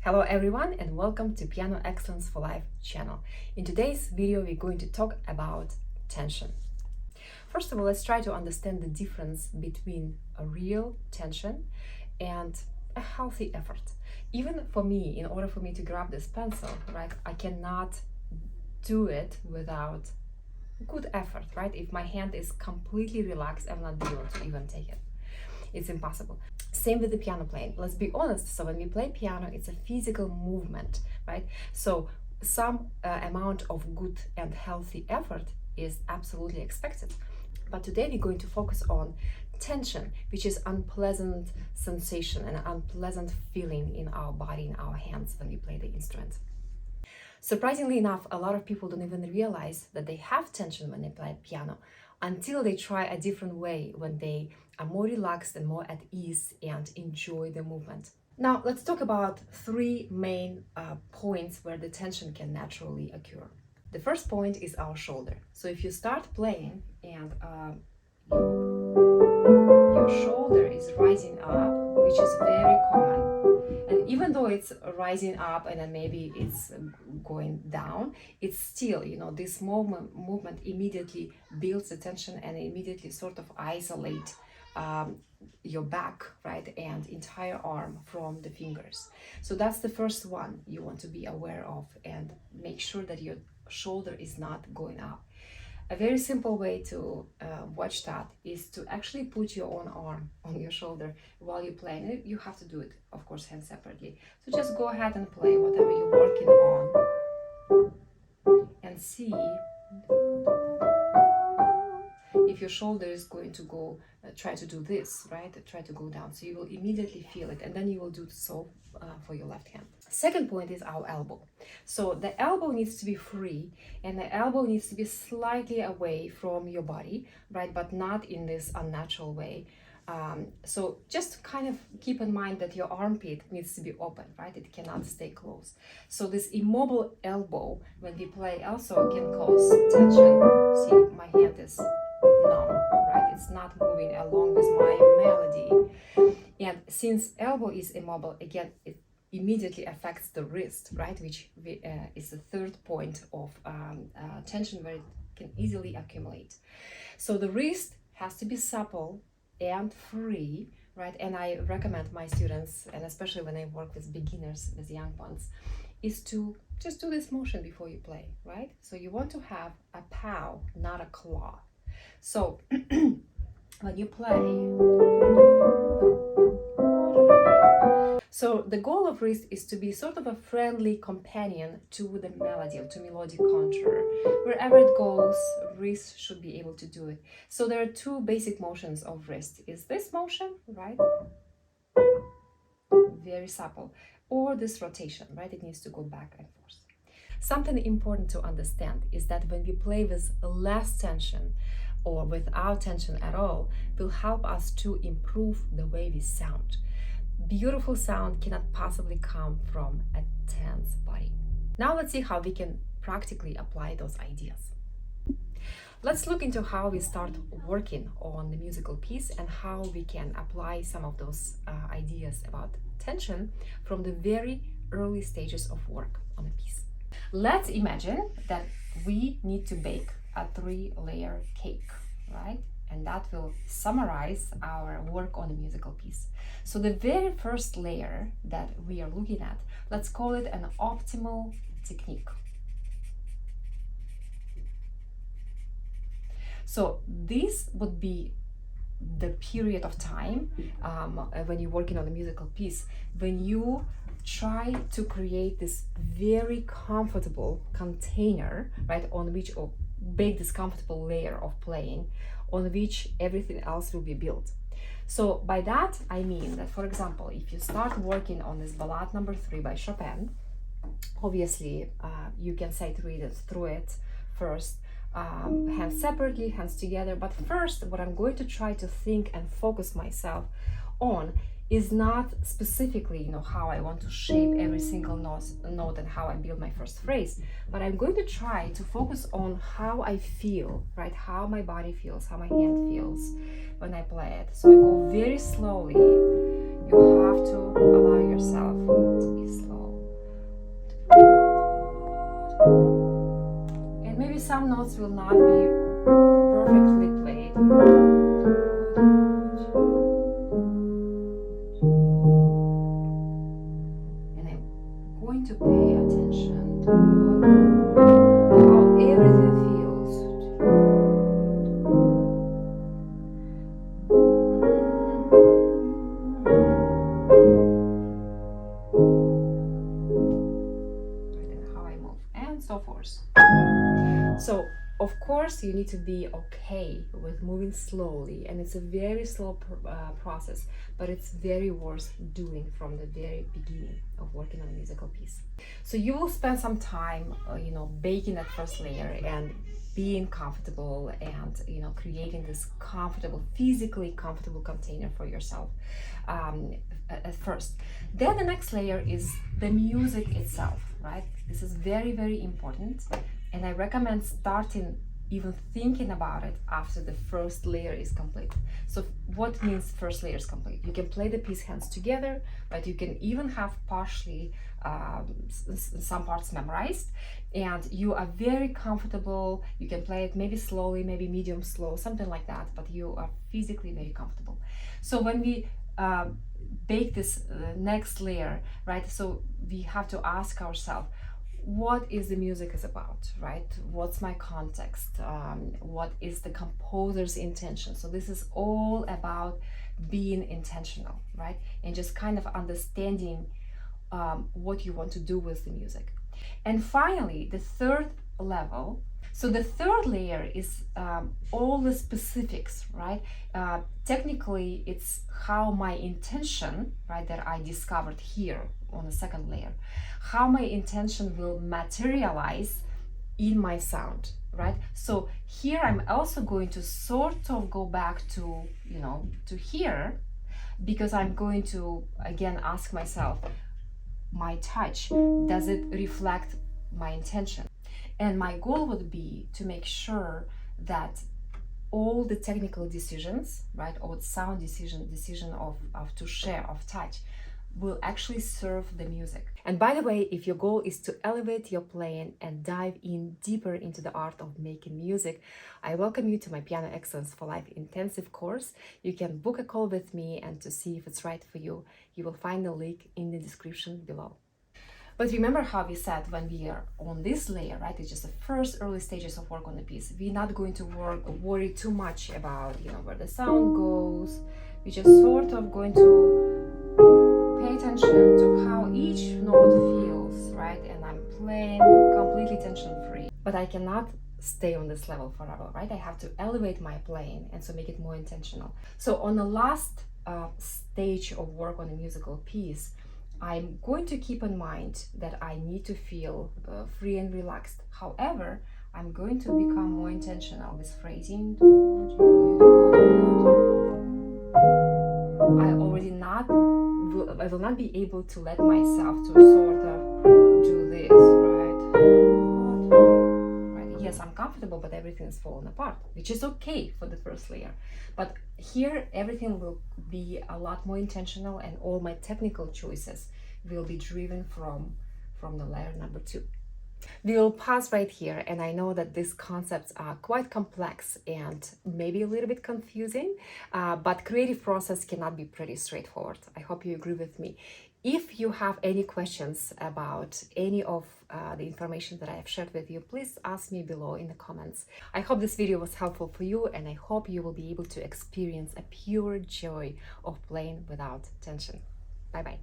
Hello everyone and welcome to Piano Excellence for Life channel. In today's video we're going to talk about tension. First of all, let's try to understand the difference between a real tension and a healthy effort. Even for me, in order for me to grab this pencil, right, I cannot do it without good effort, right? If my hand is completely relaxed, I will not be able to even take it. It's impossible. Same with the piano playing. Let's be honest. So when we play piano, it's a physical movement, right? So some amount of good and healthy effort is absolutely expected. But today we're going to focus on tension, which is unpleasant sensation and unpleasant feeling in our body, in our hands when we play the instrument. Surprisingly enough, a lot of people don't even realize that they have tension when they play piano until they try a different way when they are more relaxed and more at ease and enjoy the movement. Now, let's talk about three main points where the tension can naturally occur. The first point is our shoulder. So if you start playing and your shoulder is rising up, which is very common, and even though it's rising up and then maybe it's going down, it's still, this movement immediately builds the tension and immediately sort of isolate your back, right, and entire arm from the fingers. So that's the first one you want to be aware of and make sure that your shoulder is not going up. A very simple way to watch that is to actually put your own arm on your shoulder while you're playing. You have to do it, of course, hands separately. So just go ahead and play whatever you're working on and see if your shoulder is going to go, try to do this, right? Try to go down. So you will immediately feel it, and then you will do so for your left hand. Second point is our elbow. So the elbow needs to be free and the elbow needs to be slightly away from your body, right? But not in this unnatural way. So just kind of keep in mind that your armpit needs to be open, right? It cannot stay closed. So this immobile elbow, when we play, also can cause tension. See, my hand is numb, right? It's not moving along with my melody. And since elbow is immobile, again, it immediately affects the wrist, right? Which is the third point of tension where it can easily accumulate. So the wrist has to be supple and free, right? And I recommend my students, and especially when I work with beginners, with young ones, is to just do this motion before you play, right? So you want to have a pow, not a claw. So when you play, so the goal of wrist is to be sort of a friendly companion to the melody or to melodic contour. Wherever it goes, wrist should be able to do it. So there are two basic motions of wrist. Is this motion, right? Very supple. Or this rotation, right? It needs to go back and forth. Something important to understand is that when we play with less tension or without tension at all, will help us to improve the way we sound. Beautiful sound cannot possibly come from a tense body. Now let's see how we can practically apply those ideas. Let's look into how we start working on the musical piece and how we can apply some of those ideas about tension from the very early stages of work on a piece. Let's imagine that we need to bake a 3-layer cake, right? And that will summarize our work on the musical piece. So the very first layer that we are looking at, let's call it an optimal technique. So this would be the period of time when you're working on a musical piece, when you try to create this very comfortable container, right, on which, or bake this comfortable layer of playing, on which everything else will be built. So by that, I mean that, for example, if you start working on this Ballade No. 3 by Chopin, obviously you can say through it first, hands separately, hands together. But first, what I'm going to try to think and focus myself on is not specifically, how I want to shape every single note and how I build my first phrase, but I'm going to try to focus on how I feel, right? How my body feels, how my hand feels when I play it. So I go very slowly. You have to allow yourself to be slow. some notes will not be perfectly played. And I'm going to pay attention to how everything feels. And how I move, and so forth. So, of course, you need to be okay with moving slowly, and it's a very slow process, but it's very worth doing from the very beginning of working on a musical piece. So you will spend some time, baking that first layer and being comfortable and, creating this comfortable, physically comfortable container for yourself at first. Then the next layer is the music itself, right? This is very, very important. And I recommend starting even thinking about it after the first layer is complete. So what means first layer is complete? You can play the piece hands together, but you can even have partially some parts memorized, and you are very comfortable. You can play it maybe slowly, maybe medium slow, something like that, but you are physically very comfortable. So when we bake this next layer, right, so we have to ask ourselves, what is the music is about, right? What's my context? What is the composer's intention? So this is all about being intentional, right? And just kind of understanding what you want to do with the music. And finally, the third level. So the third layer is all the specifics, right? Technically, it's how my intention, right, that I discovered here on the second layer, how my intention will materialize in my sound, right? So here I'm also going to sort of go back to, to here, because I'm going to again ask myself, my touch, does it reflect my intention? And my goal would be to make sure that all the technical decisions, right, or sound decision of touche, of touch, will actually serve the music. And by the way, if your goal is to elevate your playing and dive in deeper into the art of making music, I welcome you to my Piano Excellence for Life intensive course. You can book a call with me, and to see if it's right for you, you will find the link in the description below. But remember how we said when we are on this layer, right, it's just the first early stages of work on the piece. We're not going to worry too much about, where the sound goes. We're just sort of going to pay attention to how each note feels, right? And I'm playing completely tension-free. But I cannot stay on this level forever, right? I have to elevate my playing, and so make it more intentional. So on the last stage of work on a musical piece, I'm going to keep in mind that I need to feel free and relaxed. However, I'm going to become more intentional with phrasing. I will not be able to let myself to sort of do this, right? Yes, I'm comfortable, but everything is falling apart, which is okay for the first layer. But here, everything will be a lot more intentional, and all my technical choices will be driven from the layer number 2. We will pause right here, and I know that these concepts are quite complex and maybe a little bit confusing, but creative process cannot be pretty straightforward. I hope you agree with me. If you have any questions about any of the information that I have shared with you, please ask me below in the comments. I hope this video was helpful for you, and I hope you will be able to experience a pure joy of playing without tension. Bye-bye.